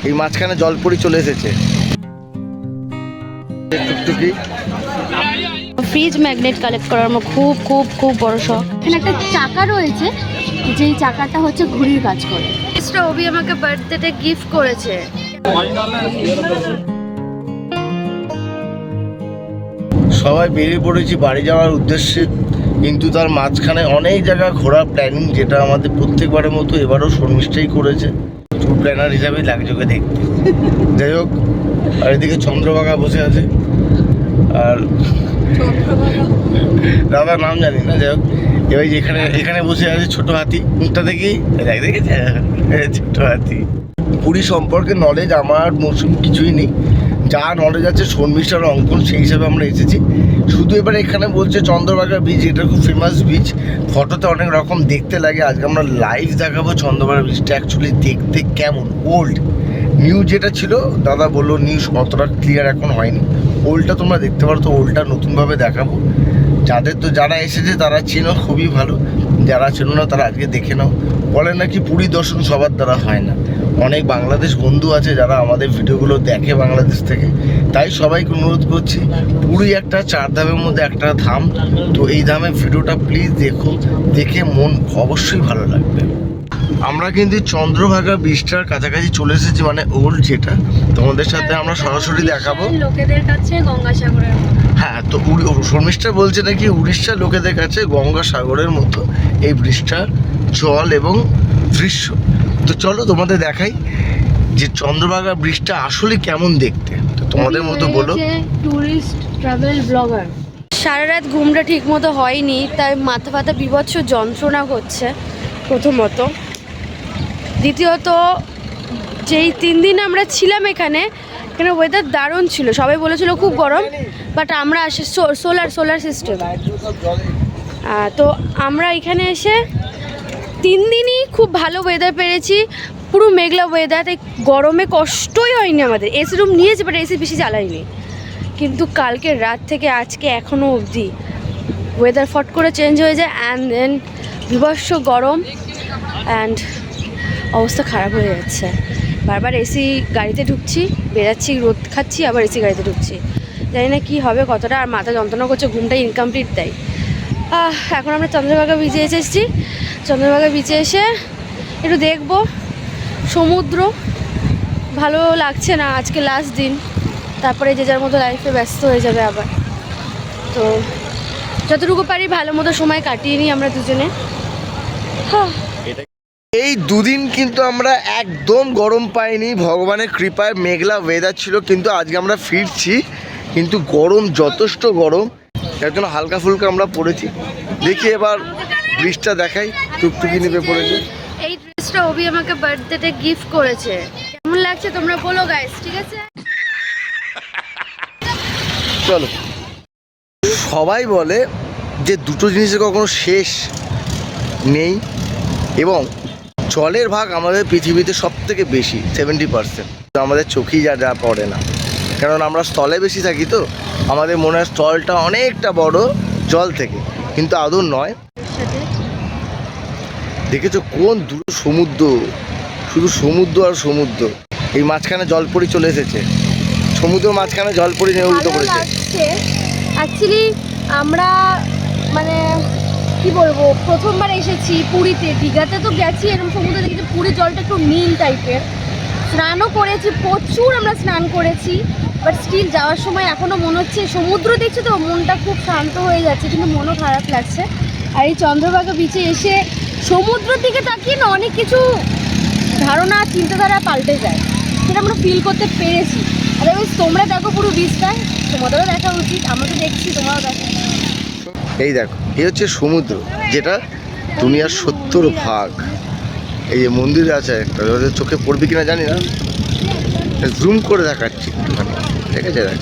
এই মাঝখানে জলপরি চলে এসেছে। টুকটুকি ফ্রিজ ম্যাগনেট কালেক্ট করার আমার খুব খুব খুব বড় শখ। এখানে একটা চাকা রয়েছে, যেই চাকাটা হচ্ছে ঘুড়ির কাজ করে। এটা ওবি আমাকে বার্থডেতে গিফট করেছে। সবাই বেরিয়ে পড়েছি বাড়ি যাওয়ার উদ্দেশ্যে, কিন্তু তার মাঝখানে অনেক জায়গা ঘোরার প্ল্যানিং, যেটা আমাদের প্রত্যেকবারের মতো এবারও শর্মিষ্ঠাই করেছে। ট্যুর প্ল্যানার হিসাবেই লাগছে ওকে দেখতে। যাই হোক, আর এদিকে চন্দ্রভাগা বসে আছে, আর দাদার নাম জানি না। যাই হোক, এবার এখানে বসে আছে ছোট হাতি, মুখটা দেখি দেখেছে ছোট হাতি। পুরী সম্পর্কে নলেজ আমার মৌসুম কিছুই নেই, যা নলেজ আছে শর্মিষ্ঠার অঙ্কন, সেই হিসাবে আমরা এসেছি। শুধু এবার এখানে বলছে চন্দ্রভাগা বিচ, এটা খুব ফেমাস বিচ, ফটোতে অনেক রকম দেখতে লাগে। আজকে আমরা লাইভ দেখাবো চন্দ্রভাগা বিচটা অ্যাকচুয়ালি দেখতে কেমন। ওল্ড নিউ যেটা ছিল দাদা বললো নিউ অতটা ক্লিয়ার এখন হয়নি, ওল্ডটা তোমরা দেখতে পারো, তো ওল্ডটা নতুনভাবে দেখাবো। যারা এসেছে তারা চেনো, খুবই ভালো। যারা চেনো না তারা আজকে দেখে নাও। বলে নাকি পুরী দর্শন সবার দ্বারা হয় না, অনেক বাংলাদেশ বন্ধু আছে যারা আমাদের ভিডিওগুলো দেখে বাংলাদেশ থেকে, তাই সবাইকে অনুরোধ করছি, পুরী একটা 4 ধামের মধ্যে একটা ধাম, তো এই ধামের ভিডিওটা প্লিজ দেখো, দেখে মন অবশ্যই ভালো লাগবে। আমরা কিন্তু চন্দ্রভাগা বিচটার কাছাকাছি চলে এসেছি, মানে ওল্ড যেটা, তোমাদের সাথে আমরা সরাসরি দেখাবো। লোকেদের কাছে গঙ্গাসাগরের, হ্যাঁ, তো শর্মিষ্ঠা বলছে নাকি উড়িষ্যার লোকেদের কাছে গঙ্গাসাগরের মতো এই ব্রিজটা জল এবং দৃশ্য। তো চলো তোমাদের দেখাই যে চন্দ্রভাগা ব্রিজটা আসলে কেমন দেখতে। তো তোমাদের মতো বলো। Tourist travel blogger. সারা রাত ঘুমটা ঠিক মতো হয়নি, তাই মাথা ফাথা বিভৎস যন্ত্রণা করছে প্রথমত। দ্বিতীয়ত, যেই 3 দিন আমরা ছিলাম এখানে ওয়েদার দারুণ ছিল, সবাই বলেছিল খুব গরম, বাট আমরা আসি সোলার সিস্টেম, তো আমরা এখানে এসে 3 দিনই খুব ভালো ওয়েদার পেয়েছি, পুরো মেঘলা ওয়েদার, তাই গরমে কষ্টই হয়নি আমাদের। এসি রুম নিয়েছি, বাট এসি বেশি জ্বালাইনি। কিন্তু কালকে রাত থেকে আজকে এখনও অবধি ওয়েদার ফট করে চেঞ্জ হয়ে যায়, অ্যান্ড দেন বিভৎস গরম, অ্যান্ড অবস্থা খারাপ হয়ে যাচ্ছে। বারবার এসি গাড়িতে ঢুকছি, বেরাচ্ছি, রোদ খাচ্ছি, আবার এসি গাড়িতে ঢুকছি, জানি না কী হবে, কতটা আর মাথা যন্ত্রণা করছে, ঘুমটা ইনকমপ্লিট দেয়। এখন আমরা চন্দ্রভাগা বিচে এসেছি। চন্দ্রভাগা বিচে এসে একটু দেখবো সমুদ্র, ভালো লাগছে না, আজকে লাস্ট দিন, তারপরে যে যার মতো লাইফে ব্যস্ত হয়ে যাবে আবার। তো যতটুকু পারি ভালো মতো সময় কাটিয়ে নিই আমরা দুজনে। এই দুদিন কিন্তু আমরা একদম গরম পাইনি, ভগবানের কৃপায় মেঘলা ওয়েদার ছিল, কিন্তু আজকে আমরা ফিরছি, কিন্তু গরম যথেষ্ট গরম, এর জন্য হালকা ফুলকা আমরা পড়েছি। দেখি এবার ব্রিজটা দেখাই, টুকটুকি নেমে পড়েছে। এই ড্রেসটা ওবি আমাকে বার্থডেতে গিফট করেছে, কেমন লাগছে তোমরা বলো গাইস, ঠিক আছে? চলো। সবাই বলে যে দুটো জিনিসের কখনো শেষ নেই, এবং জলের ভাগ আমাদের পৃথিবীতে সব থেকে বেশি, 70%। তো আমাদের চোখেই যা পড়ে না, কারণ আমরা স্থলে বেশি থাকি, তো আমাদের মনে হয় স্থলটা অনেকটা বড় জল থেকে, কিন্তু আদৌ নয়। দেখেছো কোন দূর সমুদ্র, শুধু সমুদ্র আর সমুদ্র। এই মাঝখানে জলপরি চলে এসেছে, সমুদ্র মাঝখানে জলপরি নিয়ে উল্টো পড়েছে। অ্যাকচুয়ালি আমরা মানে কি বলবো, প্রথমবার এসেছি পুরীতে, দীঘাতে তো গেছি এরকম সমুদ্রে দেখেছি, পুরীর জলটা একটু নীল টাইপের, স্নানও করেছি, প্রচুর আমরা স্নান করেছি, বাট স্টিল যাওয়ার সময় এখনও মনে হচ্ছে, সমুদ্র দেখছি তো মনটা খুব শান্ত হয়ে যাচ্ছে, কিন্তু মনও খারাপ লাগছে। আর এই চন্দ্রভাগা বিচে এসে সমুদ্রের দিকে তাকিয়ে না অনেক কিছু ধারণা চিন্তাধারা পাল্টে যায়, সেটা আমরা ফিল করতে পেরেছি। আদারওয়াইজ তোমরা দেখো পুরো বিচটা, তোমাদেরও দেখা উচিত, আমরা তো দেখছি, তোমরাও দেখো। এই দেখো, এই হচ্ছে সমুদ্র, যেটা দুনিয়ার 70 ভাগ। এই যে মন্দির আছে একটা, ওদের চোখে পড়বে কিনা জানি না, জুম করে দেখাচ্ছি একটুখানি, ঠিক আছে? দেখ,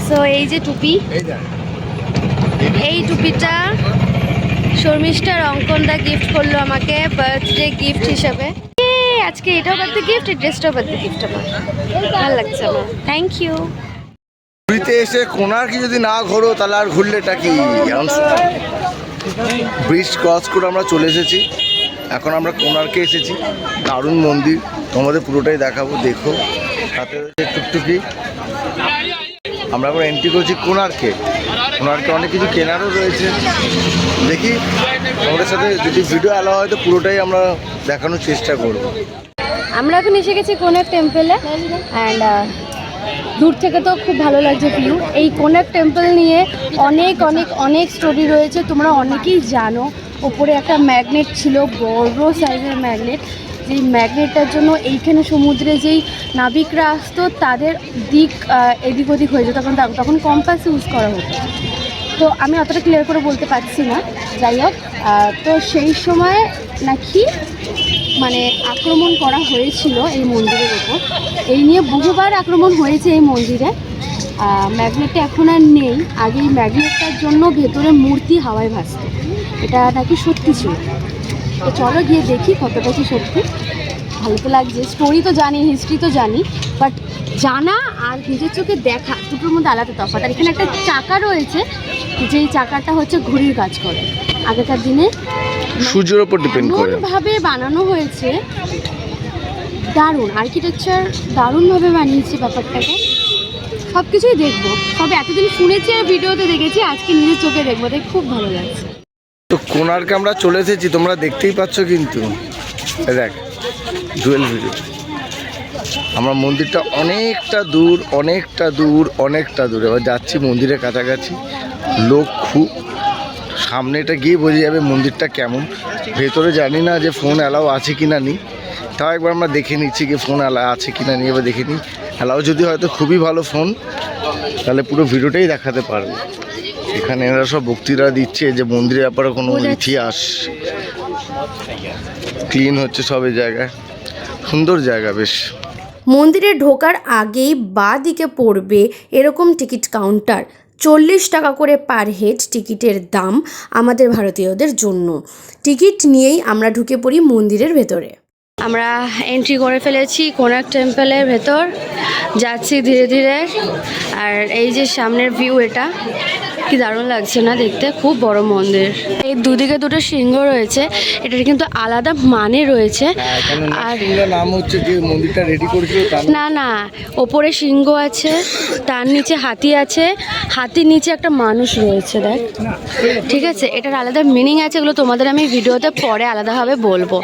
সো এই যে টুপি, এই টুপিটা শর্মিষ্ঠার অঙ্কনদা গিফট করলো আমাকে বার্থডে গিফট হিসাবে। আজকে এটাও বার্থডে গিফট, এই ড্রেসটাও বার্থডে গিফট আমার, ভালো লাগছে আমার, থ্যাংক ইউ। পুরীতে এসে কোণার্কে যদি না ঘোরো তাহলে আর ঘুরলেটা কি? ব্রিজ ক্রস করে আমরা চলে এসেছি। এখন আমরা কোণার্কে এসেছি, দারুণ মন্দির, তোমাদের পুরোটাই দেখাবো, দেখো। সাথে রয়েছে টুকটুকি। আমরা এখন এন্ট্রি করছি কোণার্কে। কোণার্কে অনেক কিছু কেনারও রয়েছে, দেখি আমাদের সাথে যদি ভিডিও অ্যালাউ হয় তো পুরোটাই আমরা দেখানোর চেষ্টা করব। আমরা এখন এসে গেছি কোণার্ক টেম্পলে অ্যান্ড দূর থেকে তো খুব ভালো লাগছে ভিউ। এই কোণার্ক টেম্পল নিয়ে অনেক অনেক অনেক স্টোরি রয়েছে, তোমরা অনেকেই জানো। ওপরে একটা ম্যাগনেট ছিল, বড় সাইজের ম্যাগনেট, যেই ম্যাগনেটটার জন্য এইখানে সমুদ্রে যেই নাবিকরা আসতো তাদের দিক এদিক ওদিক হয়ে যেত, তখন কম্পাস ইউজ করা হতো। তো আমি অতটা ক্লিয়ার করে বলতে পারছি না, যাই হোক। তো সেই সময় নাকি মানে আক্রমণ করা হয়েছিল এই মন্দিরের ওপর, এই নিয়ে বহুবার আক্রমণ হয়েছে এই মন্দিরে। ম্যাগনেটটা এখন আর নেই, আগে এই ম্যাগনেটটার জন্য ভেতরে মূর্তি হাওয়ায় ভাসত, এটা নাকি সত্যি ছিল। তো চলো গিয়ে দেখি কতটা কি সত্যি। ভালো তো লাগছে, স্টোরি তো জানি, হিস্ট্রি তো জানি, বাট জানা আর নিজের চোখে দেখা দুটোর মধ্যে আলাদা তফাৎ। আর এখানে একটা চাকা রয়েছে, যেই চাকাটা হচ্ছে ঘড়ির কাজ করে। আগেকার দিনে সূর্যের উপর ডিপেন্ড করে ভাবে বানানো হয়েছে, দারুণ আর্কিটেকচার, দারুণভাবে বানিয়েছে ব্যাপারটাকে। সব কিছুই দেখবো, তবে এতদিন শুনেছি আর ভিডিওতে দেখেছি, আজকে নিজের চোখে দেখবো, তাই খুব ভালো লাগছে। তো কোণার্কে আমরা চলে এসেছি, তোমরা দেখতেই পাচ্ছ। কিন্তু দেখ ডুয়েল ভিডিও, আমরা মন্দিরটা অনেকটা দূর অনেকটা দূর অনেকটা দূর, এবার যাচ্ছি মন্দিরের কাছাকাছি। লোক খুব, সামনেটা গিয়ে বোঝা যাবে মন্দিরটা কেমন। ভেতরে জানি না যে ফোন অ্যালাউ আছে কি না নেই, তাও একবার আমরা দেখে নিচ্ছি কি ফোন অ্যালাউ আছে কি না নেই। এবার দেখে নিই, অ্যালাউ যদি হয়তো খুবই ভালো ফোন, তাহলে পুরো ভিডিওটাই দেখাতে পারবো। এখানে এরা সব বক্তৃতা দিচ্ছে যে মন্দিরের ব্যাপারে কোনো ইতিহাস, ক্লিন হচ্ছে সব এই জায়গায়, সুন্দর জায়গা বেশ। মন্দিরে ঢোকার আগেই বাঁ দিকে পড়বে এরকম টিকিট কাউন্টার, 40 টাকা করে পার হেড টিকিটের দাম আমাদের ভারতীয়দের জন্য। টিকিট নিয়েই আমরা ঢুকে পড়ি মন্দিরের ভেতরে। আমরা এন্ট্রি করে ফেলেছি কোণার্ক টেম্পলের ভেতর, যাচ্ছি ধীরে ধীরে। আর এই যে সামনের ভিউ, এটা কি দারুণ লাগছে না দেখতে, খুব বড় মন্দির। এই দুদিকে দুটো সিংহ রয়েছে, এটার কিন্তু আলাদা মানে রয়েছে। আর নাম হচ্ছে যে মন্দিরটা রেডি করেছিল, না না, ওপরে সিংহ আছে, তার নিচে হাতি আছে, হাতির নিচে একটা মানুষ রয়েছে, দেখ। ঠিক আছে, এটার আলাদা মিনিং আছে, এগুলো তোমাদের আমি ভিডিওতে পরে আলাদাভাবে বলবো।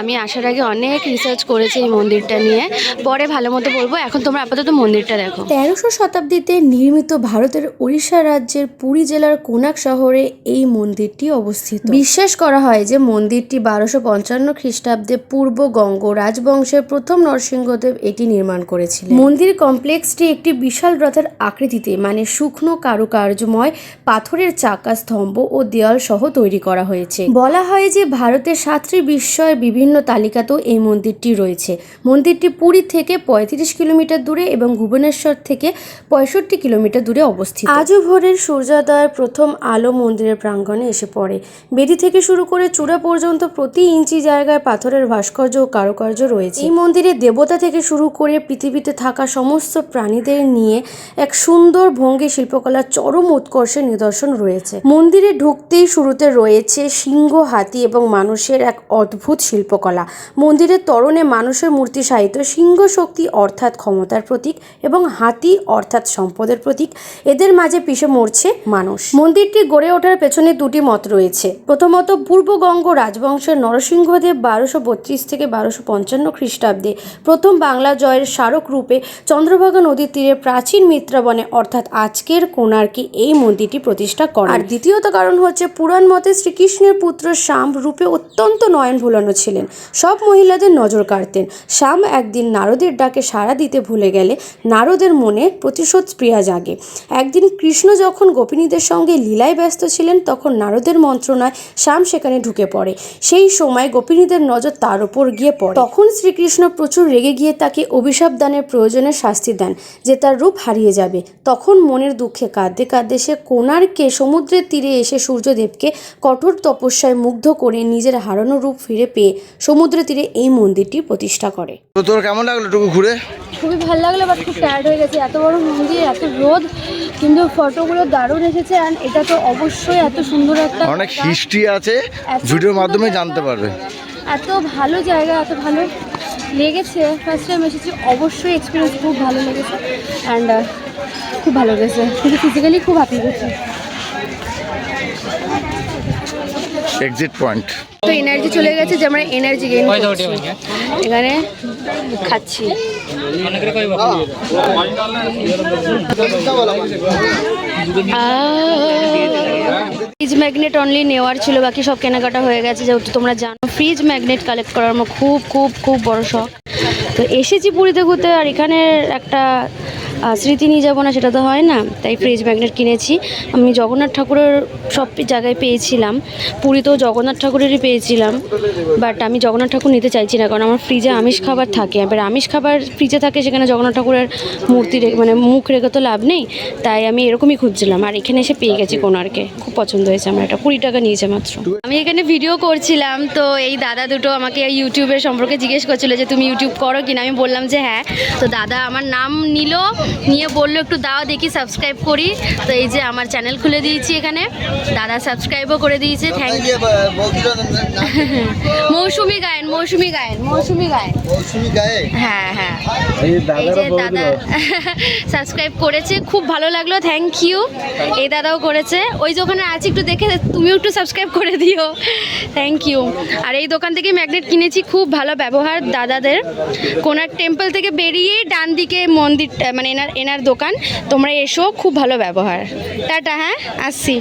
আমি আসার আগে অনেক রিসার্চ করেছি এই মন্দিরটা নিয়ে, পরে ভালো মতো বলবো। এখন তোমরা আপাতত মন্দিরটা দেখো। 1300 শতাব্দীতে নির্মিত ভারতের উড়িষ্যা রাজ্যের পুরী জেলার কোণার্ক শহরে এই মন্দিরটি অবস্থিত। বিশ্বাস করা হয় যে মন্দিরটি 1255 খ্রিস্টাব্দে পূর্ব গঙ্গ রাজবংশের প্রথম নরসিংহদেব এটি নির্মাণ করেছিলেন। মন্দির কমপ্লেক্সটি একটি বিশাল রথের আকৃতিতে, মানে শুকনো কারুকার্যময় পাথরের চাকা, স্তম্ভ ও দেওয়াল সহ তৈরি করা হয়েছে। বলা হয় যে ভারতের 7টি বিস্ময়ের বিভিন্ন তালিকাতেও এই মন্দিরটি রয়েছে। মন্দিরটি পুরী থেকে 35 কিলোমিটার দূরে এবং ভুবনেশ্বর থেকে 65 কিলোমিটার দূরে অবস্থিত। আজও ভোরের সূর্যোদয়ের প্রথম আলো মন্দিরের প্রাঙ্গণে এসে পড়ে। বেদি থেকে শুরু করে চূড়া পর্যন্ত প্রতি ইঞ্চি জায়গায় পাথরের ভাস্কর্য ও কারুকার্য রয়েছে। এই মন্দিরে দেবতা থেকে শুরু করে পৃথিবীতে থাকা সমস্ত প্রাণীদের নিয়ে এক সুন্দর ভঙ্গি শিল্পকলার চরম উৎকর্ষের নিদর্শন রয়েছে। মন্দিরে ঢুকতেই শুরুতে রয়েছে সিংহ, হাতি এবং মানুষের এক অদ্ভুত শিল্পকলা। মন্দিরের তোরণে মানুষের মূর্তি সাহিত্য, সিংহ শক্তি অর্থাৎ ক্ষমতার প্রতীক এবং হাতি অর্থাৎ সম্পদের প্রতীক, এদের মাঝে পিষে মরছে মানুষ। মন্দিরটি গড়ে ওঠার পেছনে দুটি মত রয়েছে। প্রথমত, পূর্বগঙ্গ রাজবংশের নরসিংহদেব 1232 থেকে 1255 খ্রিস্টাব্দে প্রথম বাংলা জয়ের স্মারক রূপে চন্দ্রভাগা নদীর তীরে প্রাচীন মিত্রাবনে অর্থাৎ আজকের কোণার্কে এই মন্দিরটি প্রতিষ্ঠা করেন। আর দ্বিতীয়ত কারণ হচ্ছে, পুরাণ মতে শ্রীকৃষ্ণের পুত্র শ্যাম রূপে অত্যন্ত নয়ন ভুলানো ছিলেন, সব মহিলাদের নজর কাড়তেন। শ্যাম একদিন নারদের ডাকে সাড়া দিতে ভুলে গেলে নারদের মনে প্রতিশোধ স্পৃহা জাগে। একদিন কৃষ্ণ যখন গোপিনীদের সঙ্গে লীলায় ব্যস্ত ছিলেন, তখন নারদের মন্ত্রণায় শ্যাম সেখানে ঢুকে পড়ে। সেই সময় গোপিনীদের নজর তার উপর গিয়ে পড়ে। তখন শ্রীকৃষ্ণ প্রচুর রেগে গিয়ে তাকে অভিশাপ দানের প্রয়োজনে শাস্তি দেন যে তার রূপ হারিয়ে যাবে। তখন মনের দুঃখে কাঁদতে কাঁদতে সে কোণার্কে সমুদ্রের তীরে এসে সূর্যদেবকে কঠোর তপস্যায় মুগ্ধ করে নিজের হারানো রূপ ফিরে পেয়ে সমুদ্রের তীরে মন্দিরে এই মন্দিরটি প্রতিষ্ঠা করে। তো তোর কেমন লাগলো টুকু ঘুরে? খুবই ভালো লাগলো, বাট খুব টায়ার্ড হয়ে গেছে। এত বড় মন্দির, এত রোদ, কিন্তু ফটোগুলো দারুণ এসেছে। অ্যান্ড এটা তো অবশ্যই এত সুন্দর একটা অনেক জায়গা। হিস্ট্রি আছে, এত ভিডিওর সুন্দর মাধ্যমে জায়গা, জানতে পারবে। এত ভালো জায়গা, এত ভালো লেগেছে। ফার্স্ট টাইম এসেছি, অবশ্যই এক্সপিরিয়েন্স খুব ভালো লেগেছে। অ্যান্ড খুব ভালো লেগেছে, কিন্তু ফিজিক্যালি খুব হ্যাপি গেছে। Exit point. তো এনার্জি চলে গেছে, যে আমরা এনার্জি গেইন করছি এখানে খাচ্ছি। ফ্রিজ ম্যাগনেট অনলি নেওয়ার ছিল, বাকি সব কেনাকাটা হয়ে গেছে। যেহেতু তোমরা জানো ফ্রিজ ম্যাগনেট কালেক্ট করার আমার খুব খুব খুব বড় শখ। তো এসেছি পুরীতে ঘুরতে, আর এখানে একটা স্মৃতি নিয়ে যাবো না, সেটা তো হয় না। তাই ফ্রিজ ম্যাগনেট কিনেছি। আমি জগন্নাথ ঠাকুরের সব জায়গায় পেয়েছিলাম, পুরীতেও জগন্নাথ ঠাকুরেরই পেয়েছিলাম, বাট আমি জগন্নাথ ঠাকুর নিতে চাইছি না, কারণ আমার ফ্রিজে আমিষ খাবার থাকে। এবার আমিষ খাবার ফ্রিজে থাকে, সেখানে জগন্নাথ ঠাকুরের মূর্তি মানে মুখ রেখে তো লাভ নেই। তাই আমি এরকমই খুঁজছিলাম, আর এখানে এসে পেয়ে গেছি কোণার্কে। খুব পছন্দ হয়েছে আমার, এটা 20 টাকা নিয়েছে মাত্র। আমি এখানে ভিডিও করছিলাম, তো এই দাদা দুটো আমাকে ইউটিউবের সম্পর্কে জিজ্ঞেস করছিল যে তুমি ইউটিউব করো কিনা। আমি বললাম যে হ্যাঁ। তো দাদা আমার নাম নিয়ে বললো একটু দাও দেখি, সাবস্ক্রাইব করি। তো এই যে আমার চ্যানেল খুলে দিয়েছি এখানে, দাদা সাবস্ক্রাইবও করে দিয়েছে। Thank you. মৌসুমি গায়েন। হ্যাঁ হ্যাঁ, এই যে দাদা সাবস্ক্রাইব করেছে, খুব ভালো লাগলো, থ্যাংক ইউ। এই দাদাও করেছে। ওই যে ওখানে আছে, একটু দেখে তুমিও একটু সাবস্ক্রাইব করে দিও, থ্যাংক ইউ। আর এই দোকান থেকে ম্যাগনেট কিনেছি, খুব ভালো ব্যবহার দাদাদের। কোণার্ক টেম্পল থেকে বেরিয়ে ডান দিকে মন্দিরটা, মানে এনার দোকান, তোমরা এসো, খুব ভালো ব্যবহার। টাটা, হ্যাঁ আসছি।